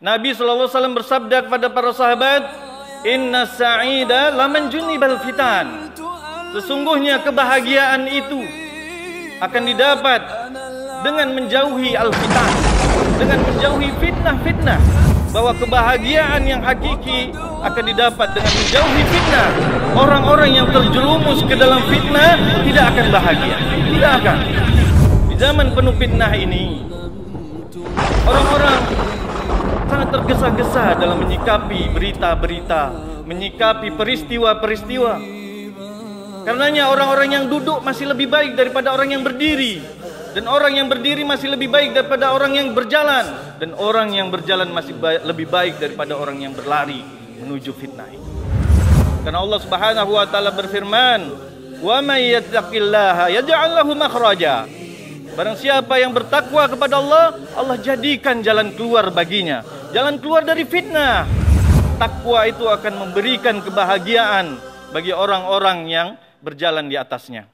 Nabi SAW bersabda kepada para sahabat, "Inna sa'ida laman junibal fitan." Sesungguhnya kebahagiaan itu akan didapat dengan menjauhi al-fitan, dengan menjauhi fitnah-fitnah. Bahwa kebahagiaan yang hakiki akan didapat dengan menjauhi fitnah. Orang-orang yang terjerumus ke dalam fitnah tidak akan bahagia, tidak akan. Di zaman penuh fitnah ini, orang-orang sangat tergesa-gesa dalam menyikapi berita-berita, menyikapi peristiwa-peristiwa. Karenanya orang-orang yang duduk masih lebih baik daripada orang yang berdiri, dan orang yang berdiri masih lebih baik daripada orang yang berjalan, dan orang yang berjalan masih lebih baik daripada orang yang berlari menuju fitnah ini. Karena Allah Subhanahu wa taala berfirman, "Wa may yattaqillaha yaj'al lahu makhraja." Barang siapa yang bertakwa kepada Allah, Allah jadikan jalan keluar baginya, jalan keluar dari fitnah. Takwa itu akan memberikan kebahagiaan bagi orang-orang yang berjalan di atasnya.